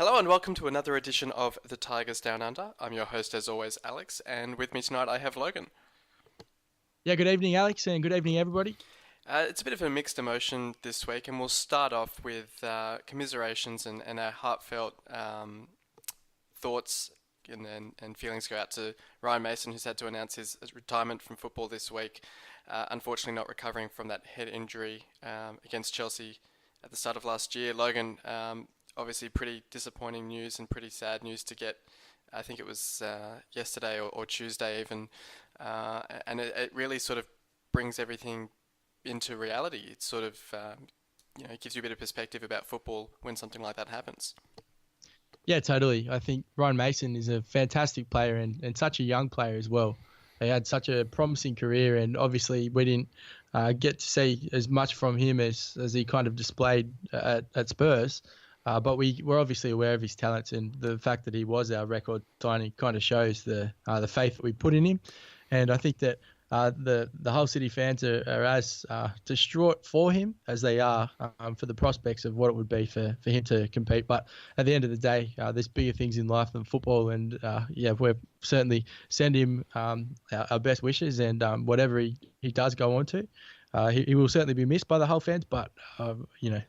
Hello and welcome to another edition of The Tigers Down Under. I'm your host as always, Alex, and with me tonight I have Logan. Yeah, good evening, Alex, and good evening, everybody. It's a bit of a mixed emotion this week, and we'll start off with commiserations and our heartfelt thoughts and feelings go out to Ryan Mason, who's had to announce his retirement from football this week. Unfortunately, not recovering from that head injury against Chelsea at the start of last year. Logan, obviously pretty disappointing news and pretty sad news to get. I think it was yesterday or Tuesday even, and it really sort of brings everything into reality. It sort of it gives you a bit of perspective about football when something like that happens. Yeah, totally. I think Ryan Mason is a fantastic player and such a young player as well. He had such a promising career, and obviously we didn't get to see as much from him as he kind of displayed at Spurs. But we were obviously aware of his talents, and the fact that he was our record signing kind of shows the faith that we put in him. And I think that the Hull City fans are as distraught for him as they are for the prospects of what it would be for him to compete. But at the end of the day, there's bigger things in life than football, and we're certainly send him our best wishes, and whatever he does go on to. He will certainly be missed by the Hull fans, but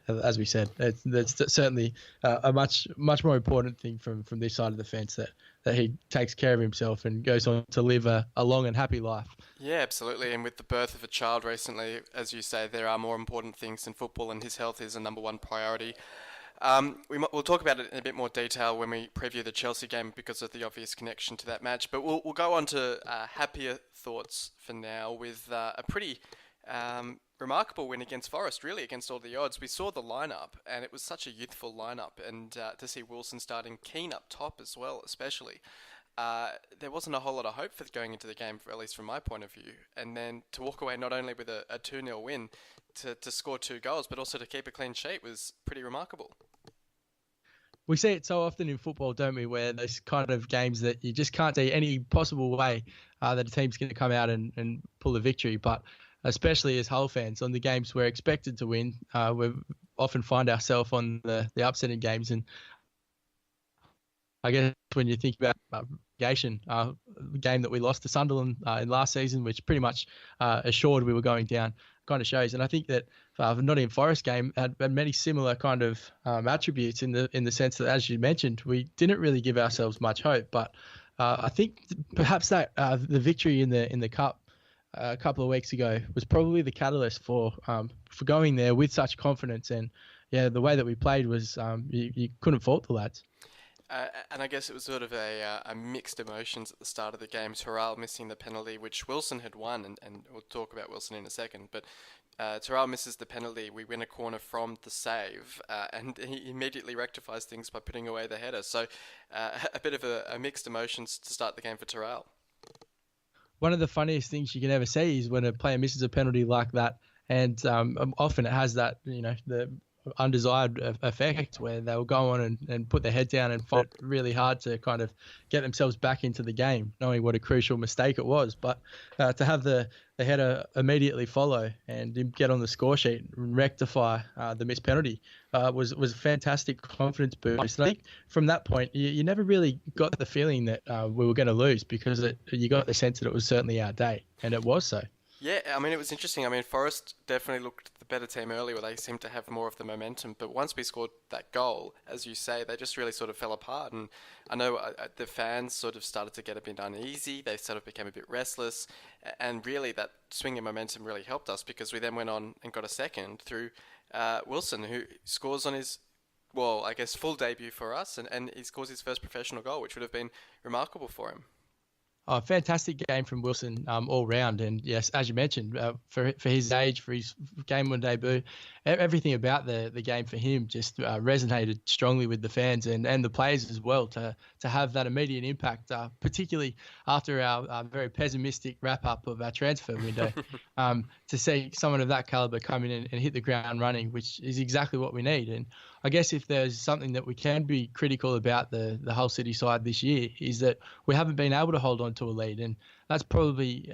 as we said, that's certainly a much more important thing from this side of the fence that he takes care of himself and goes on to live a long and happy life. Yeah, absolutely. And with the birth of a child recently, as you say, there are more important things than football, and his health is a number one priority. We'll talk about it in a bit more detail when we preview the Chelsea game because of the obvious connection to that match. But we'll go on to happier thoughts for now with a pretty remarkable win against Forest, really, against all the odds. We saw the lineup, and it was such a youthful lineup, and to see Wilson starting, Keane up top as well, especially. There wasn't a whole lot of hope for going into the game, at least from my point of view. And then to walk away not only with a 2-0 win, to score 2 goals, but also to keep a clean sheet was pretty remarkable. We see it so often in football, don't we, where there's kind of games that you just can't see any possible way that a team's going to come out and pull a victory. But especially as Hull fans, on the games we're expected to win, we often find ourselves on the upsetting games. And I guess when you think about relegation, the game that we lost to Sunderland in last season, which pretty much assured we were going down, kind of shows. And I think that the Nottingham Forest game had many similar kind of attributes in the sense that, as you mentioned, we didn't really give ourselves much hope. But I think perhaps that the victory in the cup a couple of weeks ago was probably the catalyst for going there with such confidence. And yeah, the way that we played was you couldn't fault the lads. And I guess it was sort of a mixed emotions at the start of the game. Terrell missing the penalty, which Wilson had won, and we'll talk about Wilson in a second. But Terrell misses the penalty. We win a corner from the save, and he immediately rectifies things by putting away the header. So a bit of a mixed emotions to start the game for Terrell. One of the funniest things you can ever see is when a player misses a penalty like that, and often it has that, the undesired effect where they'll go on and put their head down and fight really hard to kind of get themselves back into the game, knowing what a crucial mistake it was. But to have the header immediately follow and get on the score sheet and rectify the missed penalty was a fantastic confidence boost. And I think from that point, you never really got the feeling that we were going to lose, because you got the sense that it was certainly our day, and it was so. Yeah, I mean, it was interesting. I mean, Forest definitely looked the better team early, where they seemed to have more of the momentum. But once we scored that goal, as you say, they just really sort of fell apart. And I know the fans sort of started to get a bit uneasy. They sort of became a bit restless. And really, that swing in momentum really helped us, because we then went on and got a second through Wilson, who scores on his, well, I guess, full debut for us. And he scores his first professional goal, which would have been remarkable for him. Oh, fantastic game from Wilson all round. And yes, as you mentioned, for his age, for his game one debut, everything about the game for him just resonated strongly with the fans and the players as well, to have that immediate impact, particularly after our very pessimistic wrap-up of our transfer window, to see someone of that calibre come in and hit the ground running, which is exactly what we need. And I guess if there's something that we can be critical about the Hull City side this year, is that we haven't been able to hold on to a lead. And that's probably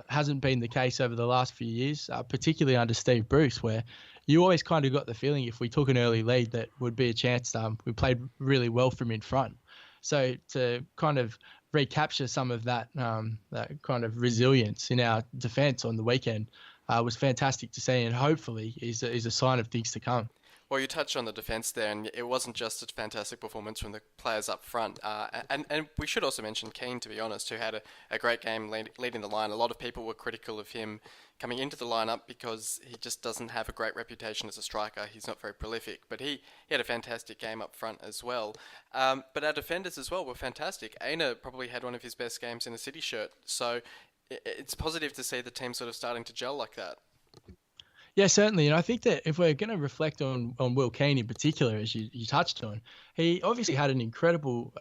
hasn't been the case over the last few years, particularly under Steve Bruce, where you always kind of got the feeling if we took an early lead that would be a chance. We played really well from in front. So to kind of recapture some of that that kind of resilience in our defence on the weekend was fantastic to see, and hopefully is a sign of things to come. Well, you touched on the defence there, and it wasn't just a fantastic performance from the players up front. And we should also mention Keane, to be honest, who had a great game leading the line. A lot of people were critical of him coming into the lineup because he just doesn't have a great reputation as a striker. He's not very prolific, but he had a fantastic game up front as well. But our defenders as well were fantastic. Aina probably had one of his best games in a City shirt, so it's positive to see the team sort of starting to gel like that. Yeah, certainly. And I think that if we're going to reflect on Will Keane in particular, as you touched on, he obviously had an incredible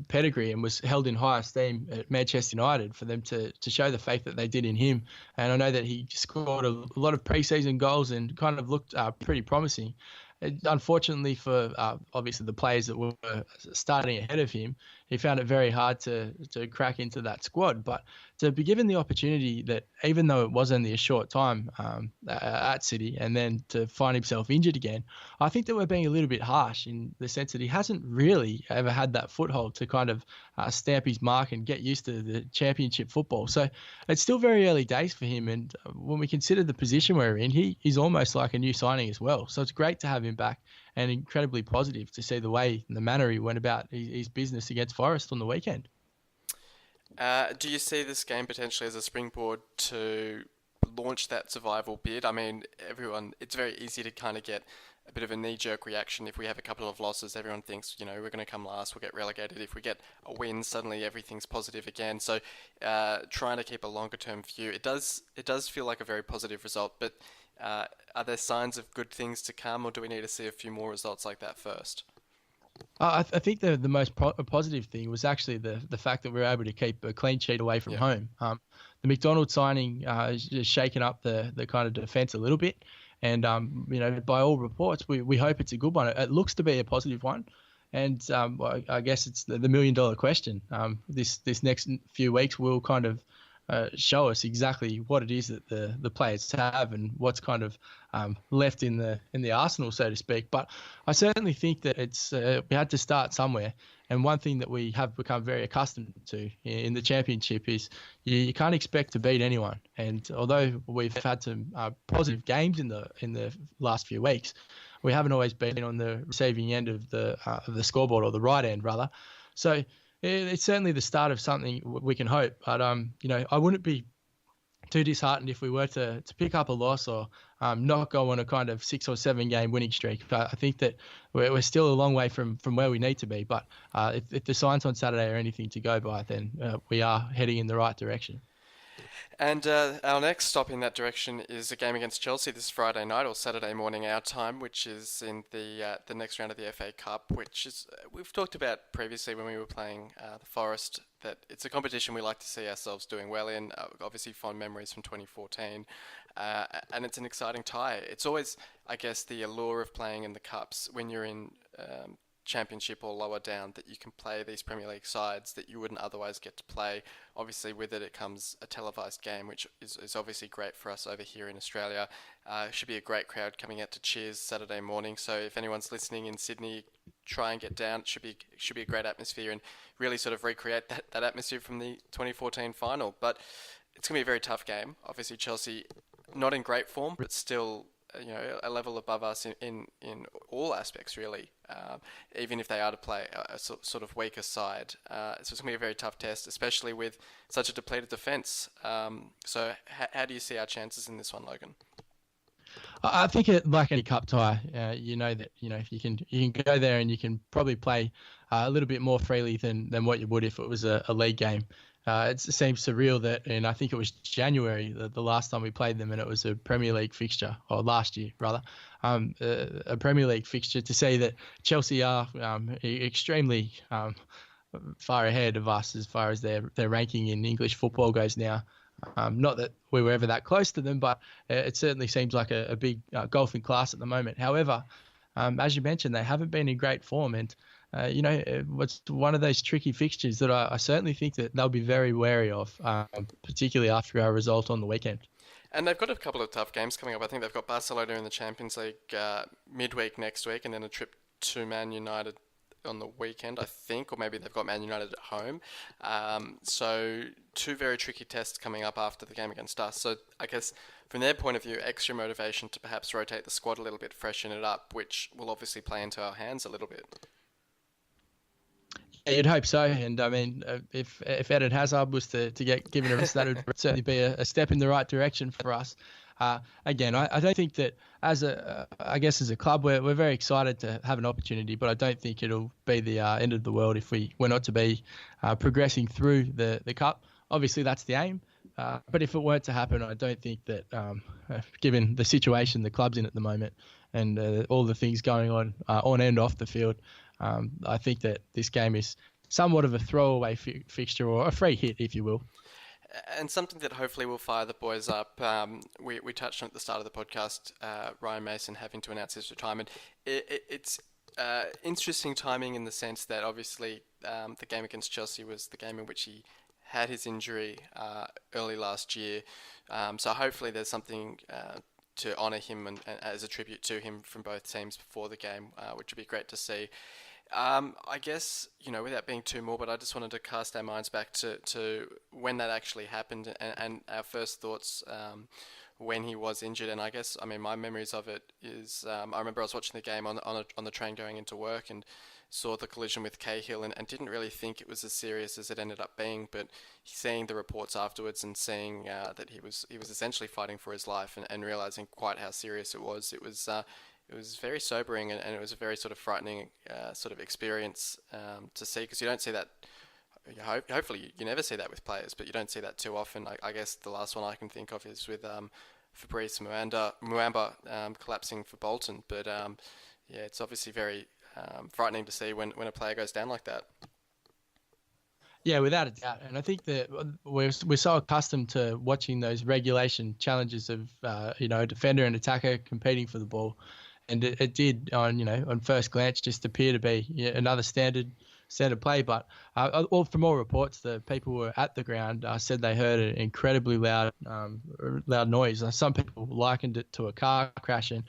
pedigree and was held in high esteem at Manchester United for them to show the faith that they did in him. And I know that he scored a lot of pre-season goals and kind of looked pretty promising. Unfortunately for obviously the players that were starting ahead of him, he found it very hard to crack into that squad. But to be given the opportunity that, even though it was only a short time at City, and then to find himself injured again, I think that we're being a little bit harsh in the sense that he hasn't really ever had that foothold to kind of stamp his mark and get used to the championship football. So it's still very early days for him. And when we consider the position we're in, he's almost like a new signing as well. So it's great to have him back, and incredibly positive to see the way and the manner he went about his business against Forest on the weekend. Do you see this game potentially as a springboard to launch that survival bid? I mean, it's very easy to kind of get a bit of a knee-jerk reaction if we have a couple of losses. Everyone thinks, we're going to come last, we'll get relegated. If we get a win, suddenly everything's positive again. So trying to keep a longer-term view, it does feel like a very positive result, but are there signs of good things to come, or do we need to see a few more results like that first? I think the most positive thing was actually the fact that we were able to keep a clean sheet away from home. The McDonald signing has just shaken up the kind of defence a little bit. And, by all reports, we hope it's a good one. It looks to be a positive one. And I guess it's the million-dollar question. This next few weeks will kind of show us exactly what it is that the players have and what's kind of left in the arsenal, so to speak. But I certainly think that it's we had to start somewhere. And one thing that we have become very accustomed to in the championship is you can't expect to beat anyone. And although we've had some positive games in the last few weeks, we haven't always been on the receiving end of the scoreboard, or the right end rather. So it's certainly the start of something we can hope. But I wouldn't be too disheartened if we were to pick up a loss or not go on a kind of 6 or 7 game winning streak. But I think that we're still a long way from where we need to be. But if the signs on Saturday are anything to go by, then we are heading in the right direction. And our next stop in that direction is a game against Chelsea this Friday night, or Saturday morning our time, which is in the next round of the FA Cup, which is we've talked about previously when we were playing the Forest, that it's a competition we like to see ourselves doing well in. Obviously fond memories from 2014, and it's an exciting tie. It's always, I guess, the allure of playing in the Cups when you're in Championship or lower down, that you can play these Premier League sides that you wouldn't otherwise get to play. Obviously with it comes a televised game, which is obviously great for us over here in Australia. Should be a great crowd coming out to cheers Saturday morning, so if anyone's listening in Sydney, try and get down. It should be a great atmosphere and really sort of recreate that atmosphere from the 2014 final. But it's going to be a very tough game. Obviously Chelsea not in great form, but still a level above us in all aspects, really, even if they are to play a sort of weaker side. So it's going to be a very tough test, especially with such a depleted defence. So how do you see our chances in this one, Logan? I think like any cup tie, that you can go there and you can probably play a little bit more freely than what you would if it was a league game. It seems surreal that, and I think it was January the last time we played them, and it was a Premier League fixture, or last year rather, a Premier League fixture, to say that Chelsea are extremely far ahead of us as far as their ranking in English football goes now. Not that we were ever that close to them, but it certainly seems like a big golfing class at the moment. However, as you mentioned, they haven't been in great form, and what's one of those tricky fixtures that I certainly think that they'll be very wary of, particularly after our result on the weekend. And they've got a couple of tough games coming up. I think they've got Barcelona in the Champions League midweek next week, and then a trip to Man United on the weekend, I think, or maybe they've got Man United at home. So two very tricky tests coming up after the game against us. So I guess from their point of view, extra motivation to perhaps rotate the squad a little bit, freshen it up, which will obviously play into our hands a little bit. Yeah, you'd hope so, and I mean, if Eden Hazard was to get given a rest, that would certainly be a step in the right direction for us. Again, I don't think that I guess as a club, we're very excited to have an opportunity, but I don't think it'll be the end of the world if we're not to be progressing through the cup. Obviously, that's the aim, but if it weren't to happen, I don't think that, given the situation the club's in at the moment and all the things going on and off the field, I think that this game is somewhat of a throwaway fixture or a free hit, if you will. And something that hopefully will fire the boys up. We touched on at the start of the podcast, Ryan Mason having to announce his retirement. It's interesting timing in the sense that obviously the game against Chelsea was the game in which he had his injury early last year. So hopefully there's something to honour him and as a tribute to him from both teams before the game, which would be great to see. I guess, without being too morbid, I just wanted to cast our minds back to when that actually happened and our first thoughts when he was injured. And I guess, my memories of it is, I remember I was watching the game on the train going into work and saw the collision with Cahill and didn't really think it was as serious as it ended up being. But seeing the reports afterwards and seeing that he was essentially fighting for his life and realizing quite how serious it was very sobering and it was a very sort of frightening sort of experience to see, because you don't see that. Hopefully, you never see that with players, but you don't see that too often. I guess the last one I can think of is with Fabrice Muamba collapsing for Bolton. But yeah, it's obviously very frightening to see when a player goes down like that. Yeah, without a doubt. And I think that we're so accustomed to watching those regulation challenges of a defender and attacker competing for the ball. And it did on first glance just appear to be another standard play. But from all reports, the people who were at the ground said they heard an incredibly loud noise. Some people likened it to a car crash, and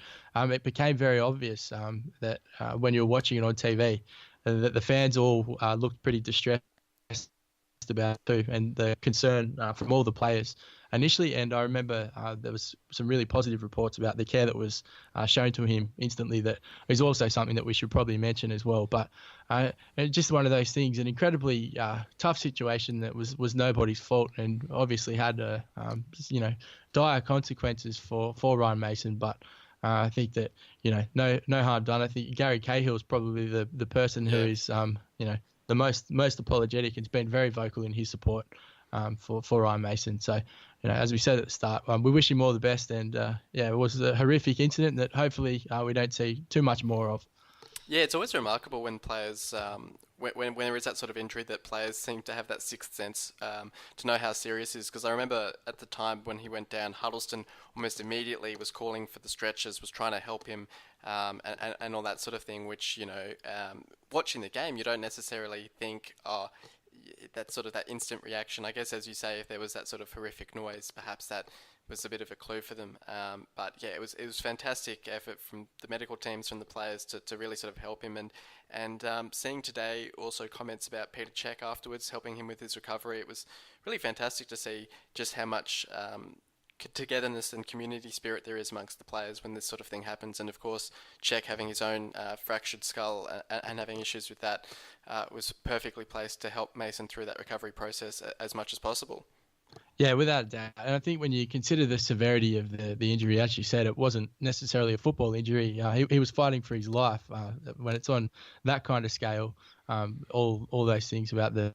it became very obvious that when you were watching it on TV, that the fans all looked pretty distressed about it too, and the concern from all the players initially. And I remember there was some really positive reports about the care that was shown to him instantly. That is also something that we should probably mention as well. But just one of those things, an incredibly tough situation that was nobody's fault, and obviously had dire consequences for Ryan Mason. But I think that no harm done. I think Gary Cahill is probably the person who is the most apologetic and has been very vocal in his support for Ryan Mason. So, as we said at the start, we wish him all the best. And it was a horrific incident that hopefully we don't see too much more of. Yeah, it's always remarkable when players, when there is that sort of injury, that players seem to have that sixth sense to know how serious it is. Because I remember at the time when he went down, Huddleston almost immediately was calling for the stretchers, was trying to help him, and all that sort of thing. Which watching the game, you don't necessarily think, that sort of that instant reaction. I guess, as you say, if there was that sort of horrific noise, perhaps that was a bit of a clue for them. But yeah, it was fantastic effort from the medical teams, from the players to really sort of help him. And seeing today also comments about Peter Cech afterwards, helping him with his recovery, it was really fantastic to see just how much togetherness and community spirit there is amongst the players when this sort of thing happens. And of course, Cech having his own fractured skull and having issues with that was perfectly placed to help Mason through that recovery process as much as possible. Yeah, without a doubt. And I think when you consider the severity of the injury, as you said, it wasn't necessarily a football injury. He was fighting for his life. When it's on that kind of scale, all those things about the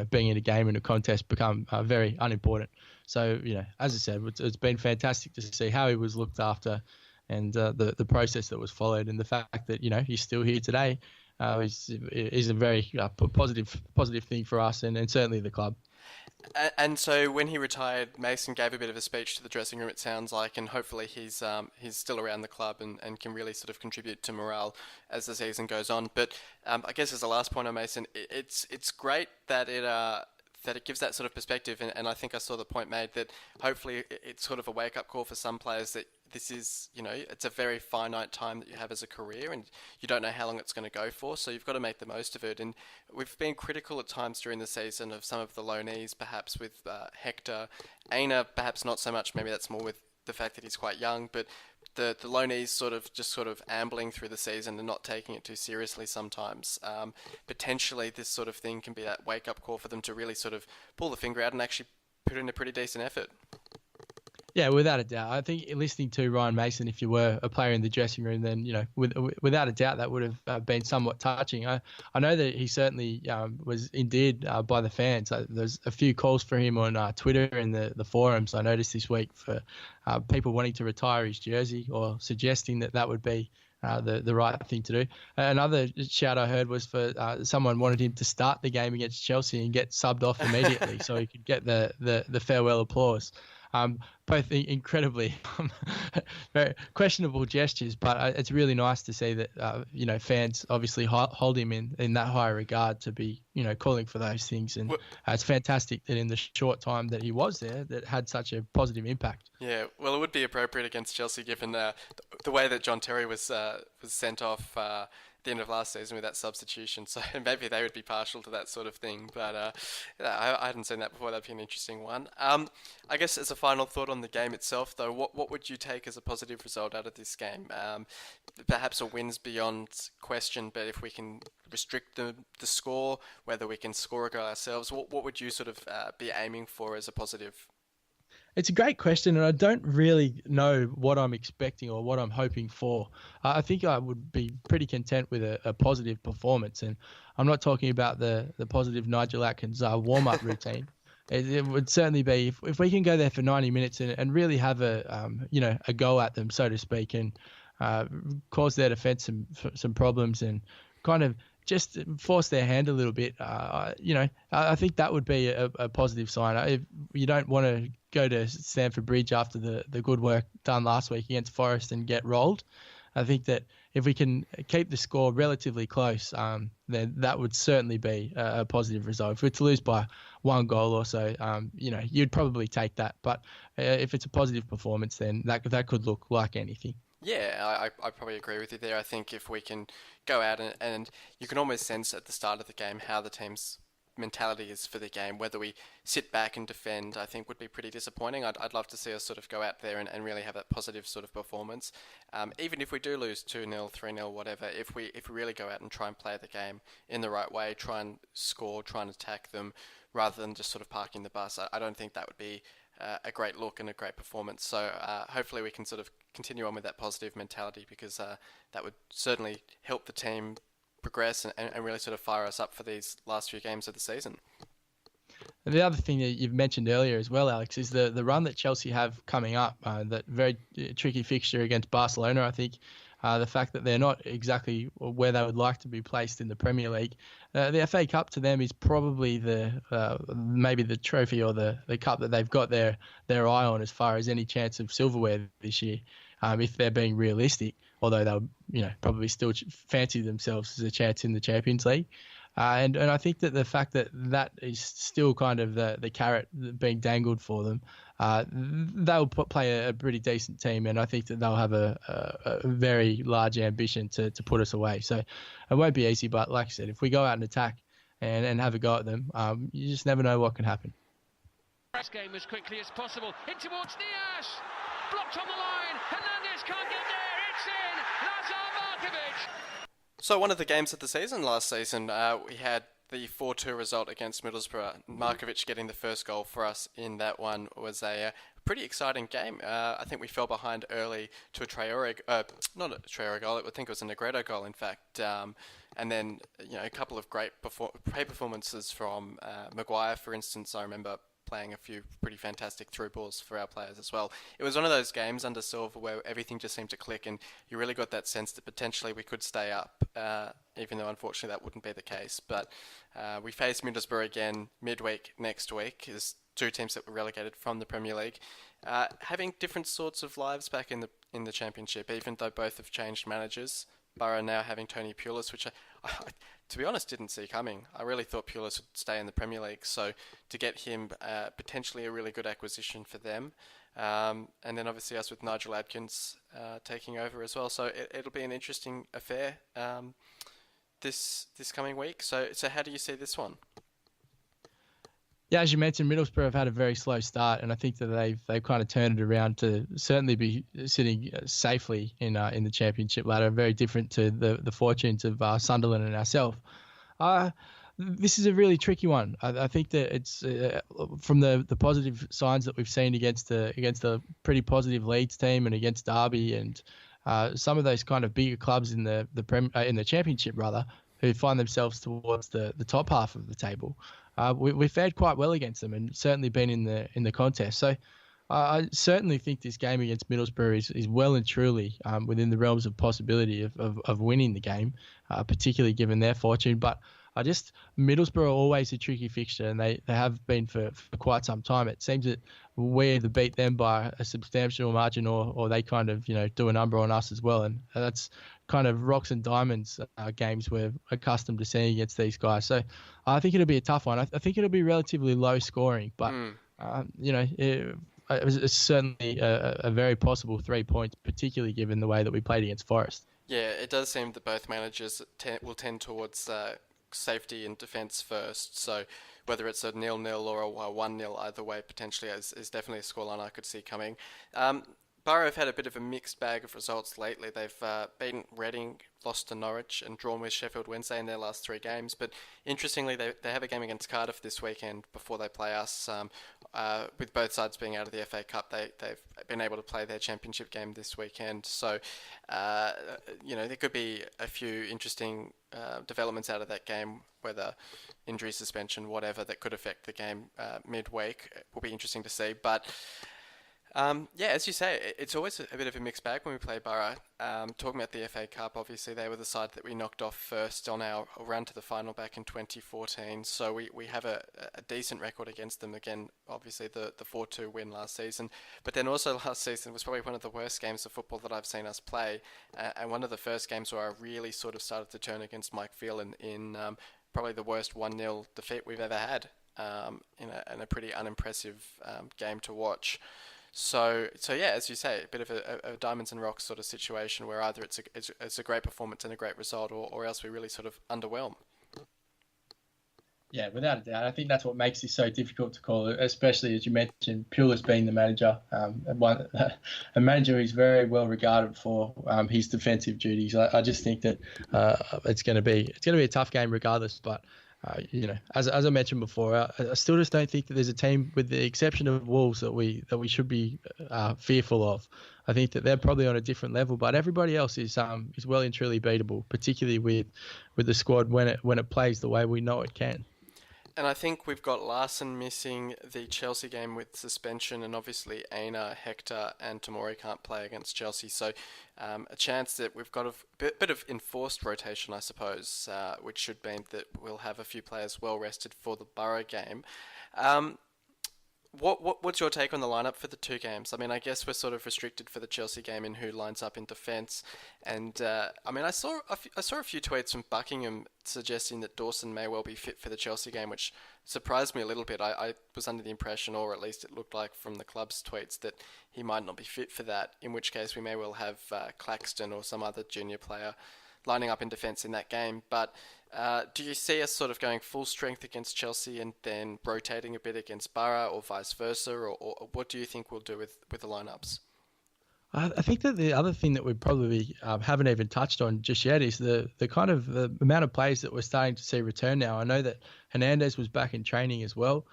being in a game and a contest become very unimportant. So, as I said, it's been fantastic to see how he was looked after and the process that was followed, and the fact that, he's still here today is a very positive thing for us and certainly the club. And so when he retired, Mason gave a bit of a speech to the dressing room, it sounds like, and hopefully he's still around the club and can really sort of contribute to morale as the season goes on. But I guess as a last point on Mason, it's great that that it gives that sort of perspective, and I think I saw the point made that hopefully it's sort of a wake-up call for some players that this is, it's a very finite time that you have as a career, and you don't know how long it's going to go for, so you've got to make the most of it. And we've been critical at times during the season of some of the loanees, perhaps with Hector. Aina, perhaps not so much, maybe that's more with the fact that he's quite young, but the loanees sort of ambling through the season and not taking it too seriously sometimes. Potentially this sort of thing can be that wake-up call for them to really sort of pull the finger out and actually put in a pretty decent effort. Yeah, without a doubt. I think listening to Ryan Mason, if you were a player in the dressing room, then without a doubt that would have been somewhat touching. I know that he certainly was endeared by the fans. There's a few calls for him on Twitter and the forums. I noticed this week for people wanting to retire his jersey or suggesting that would be the right thing to do. Another shout I heard was for someone wanted him to start the game against Chelsea and get subbed off immediately so he could get the farewell applause. Both incredibly very questionable gestures, but it's really nice to see that fans obviously hold him in that high regard to be calling for those things, and it's fantastic that in the short time that he was there, that had such a positive impact. Yeah, well, it would be appropriate against Chelsea given the way that John Terry was sent off at the end of last season with that substitution. So maybe they would be partial to that sort of thing. But I hadn't seen that before. That'd be an interesting one. I guess as a final thought on the game itself, though, what would you take as a positive result out of this game? Perhaps a win's beyond question, but if we can restrict the score, whether we can score a goal ourselves, what would you sort of be aiming for as a positive? It's a great question, and I don't really know what I'm expecting or what I'm hoping for. I think I would be pretty content with a positive performance, and I'm not talking about the positive Nigel Atkins warm-up routine. It would certainly be if we can go there for 90 minutes and really have a go at them, so to speak, and cause their defence some problems and kind of just force their hand a little bit. I think that would be a positive sign. If you don't want to go to Stamford Bridge after the good work done last week against Forest and get rolled, I think that if we can keep the score relatively close, then that would certainly be a positive result. If we're to lose by one goal or so, you'd probably take that. But if it's a positive performance, then that could look like anything. Yeah, I probably agree with you there. I think if we can go out and you can almost sense at the start of the game how the team's mentality is for the game. Whether we sit back and defend, I think would be pretty disappointing. I'd love to see us sort of go out there and really have that positive sort of performance. Even if we do lose 2-0, 3-0, whatever, if we really go out and try and play the game in the right way, try and score, try and attack them, rather than just sort of parking the bus, I don't think that would be a great look and a great performance. So hopefully we can sort of continue on with that positive mentality, because that would certainly help the team progress and really sort of fire us up for these last few games of the season. And the other thing that you've mentioned earlier as well, Alex, is the run that Chelsea have coming up, that very tricky fixture against Barcelona, I think. The fact that they're not exactly where they would like to be placed in the Premier League. The FA Cup to them is probably maybe the trophy or the cup that they've got their eye on as far as any chance of silverware this year, if they're being realistic, although they'll probably still fancy themselves as a chance in the Champions League. And I think that the fact that is still kind of the carrot being dangled for them, they'll play a pretty decent team, and I think that they'll have a very large ambition to put us away. So it won't be easy, but like I said, if we go out and attack and have a go at them, you just never know what can happen. Press game as quickly as possible. In towards Diaz! Blocked on the line! Hernandez can't get there! It's in! Lazar Markovic! So one of the games of the season last season, we had the 4-2 result against Middlesbrough. Markovic getting the first goal for us in that one was a pretty exciting game. I think we fell behind early to a Traore, not a Traore goal, I think it was a Negredo goal in fact. And then a couple of great performances from Maguire, for instance. I remember playing a few pretty fantastic through balls for our players as well. It was one of those games under Silva where everything just seemed to click, and you really got that sense that potentially we could stay up, even though unfortunately that wouldn't be the case. But we face Middlesbrough again midweek next week. There's two teams that were relegated from the Premier League, having different sorts of lives back in the Championship, even though both have changed managers. Borough now having Tony Pulis, which I, to be honest, didn't see coming. I really thought Pulis would stay in the Premier League, so to get him, potentially a really good acquisition for them. And then obviously us with Nigel Adkins taking over as well. So it'll be an interesting affair this coming week. So how do you see this one? Yeah, as you mentioned, Middlesbrough have had a very slow start, and I think that they've kind of turned it around to certainly be sitting safely in the Championship ladder, very different to the fortunes of Sunderland and ourselves. This is a really tricky one. I think that it's from the positive signs that we've seen against a pretty positive Leeds team and against Derby and some of those kind of bigger clubs in the Championship rather, who find themselves towards the top half of the table. We fared quite well against them and certainly been in the contest. So I certainly think this game against Middlesbrough is well and truly within the realms of possibility of winning the game, particularly given their fortune. But Middlesbrough are always a tricky fixture, and they have been for quite some time. It seems that we either beat them by a substantial margin or they kind of, do a number on us as well. And that's kind of rocks and diamonds games we're accustomed to seeing against these guys. So I think it'll be a tough one. I think it'll be relatively low scoring, but, it's certainly a very possible 3 points, particularly given the way that we played against Forest. Yeah, it does seem that both managers will tend towards safety and defence first. So whether it's a 0-0 or a 1-0, either way, potentially is definitely a scoreline I could see coming. Borough have had a bit of a mixed bag of results lately. They've beaten Reading, lost to Norwich, and drawn with Sheffield Wednesday in their last 3 games. But interestingly, they have a game against Cardiff this weekend before they play us. With both sides being out of the FA Cup, they've been able to play their championship game this weekend. So, there could be a few interesting developments out of that game, whether injury, suspension, whatever, that could affect the game midweek. It will be interesting to see. But as you say, it's always a bit of a mixed bag when we play Borough. Talking about the FA Cup, obviously they were the side that we knocked off first on our run to the final back in 2014. So we have a decent record against them. Again, obviously the 4-2 win last season. But then also last season was probably one of the worst games of football that I've seen us play. And one of the first games where I really sort of started to turn against Mike Phelan in probably the worst 1-0 defeat we've ever had in a pretty unimpressive game to watch. So yeah, as you say, a bit of a diamonds and rocks sort of situation where either it's a great performance and a great result, or else we really sort of underwhelm. Yeah, without a doubt. I think that's what makes this so difficult to call, especially as you mentioned, Pulis being the manager, a manager who's very well regarded for his defensive duties. I just think that it's going to be a tough game regardless, but. As I mentioned before, I still just don't think that there's a team, with the exception of Wolves, that we should be fearful of. I think that they're probably on a different level, but everybody else is well and truly beatable, particularly with the squad when it plays the way we know it can. And I think we've got Larson missing the Chelsea game with suspension, and obviously Aina, Hector and Tomori can't play against Chelsea. So a chance that we've got a bit of enforced rotation, I suppose, which should mean that we'll have a few players well rested for the Borough game. What's your take on the lineup for the 2 games? I mean, I guess we're sort of restricted for the Chelsea game in who lines up in defence. And I saw a few tweets from Buckingham suggesting that Dawson may well be fit for the Chelsea game, which surprised me a little bit. I was under the impression, or at least it looked like from the club's tweets, that he might not be fit for that, in which case we may well have Claxton or some other junior player lining up in defence in that game. But do you see us sort of going full strength against Chelsea and then rotating a bit against Borough, or vice versa, or what do you think we'll do with the lineups? I think that the other thing that we probably haven't even touched on just yet is the kind of the amount of players that we're starting to see return now. I know that Hernandez was back in training as well.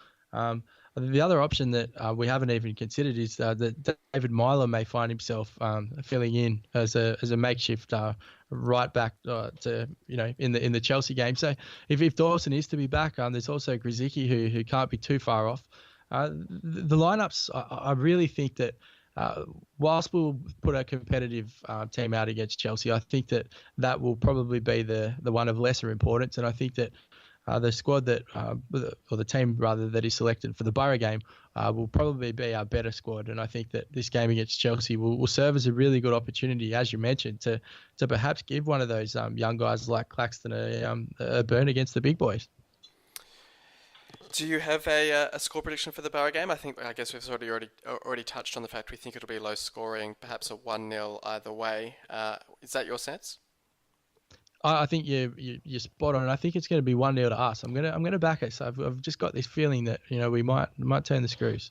The other option that we haven't even considered is that David Myler may find himself filling in as a makeshift right back in the Chelsea game. So if Dawson is to be back, there's also Grzycki who can't be too far off. The lineups, I really think that whilst we'll put a competitive team out against Chelsea, I think that will probably be the one of lesser importance, and I think that the squad that, or the team rather, that is selected for the Boro game will probably be our better squad. And I think that this game against Chelsea will serve as a really good opportunity, as you mentioned, to perhaps give one of those young guys like Claxton a burn against the big boys. Do you have a score prediction for the Boro game? I guess we've already touched on the fact we think it'll be low scoring, perhaps a 1-0 either way. Is that your sense? I think you're spot on. I think it's going to be 1-0 to us. I'm gonna back us. I've just got this feeling that we might turn the screws.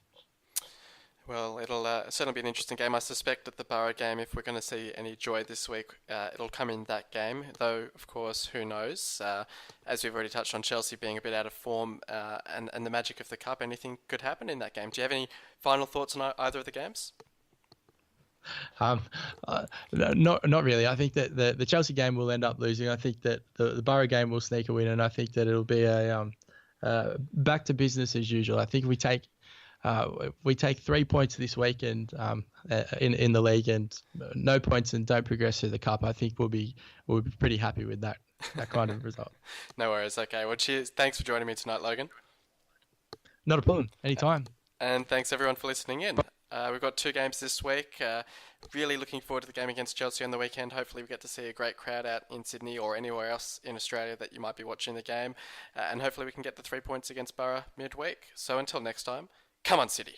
Well, it'll certainly be an interesting game. I suspect at the Boro game, if we're going to see any joy this week, it'll come in that game. Though, of course, who knows? As we've already touched on, Chelsea being a bit out of form and the magic of the cup, anything could happen in that game. Do you have any final thoughts on either of the games? Not really. I think that the Chelsea game will end up losing. I think that the Boro game will sneak a win, and I think that it'll be a back to business as usual. I think we take 3 points this weekend in the league, and no points and don't progress through the cup. I think we'll be pretty happy with that kind of result. No worries. Okay. Well, cheers. Thanks for joining me tonight, Logan. Not a problem. Anytime. And thanks everyone for listening in. We've got 2 games this week. Really looking forward to the game against Chelsea on the weekend. Hopefully we get to see a great crowd out in Sydney or anywhere else in Australia that you might be watching the game. And hopefully we can get the 3 points against Boro midweek. So until next time, come on City!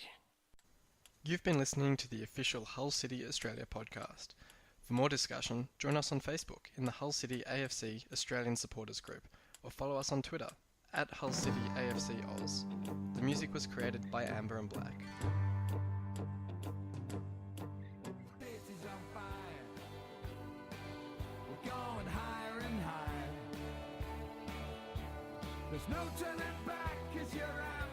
You've been listening to the official Hull City Australia podcast. For more discussion, join us on Facebook in the Hull City AFC Australian Supporters Group or follow us on Twitter at Hull City AFC Oz. The music was created by Amber and Black. There's no turning back 'cause you're out.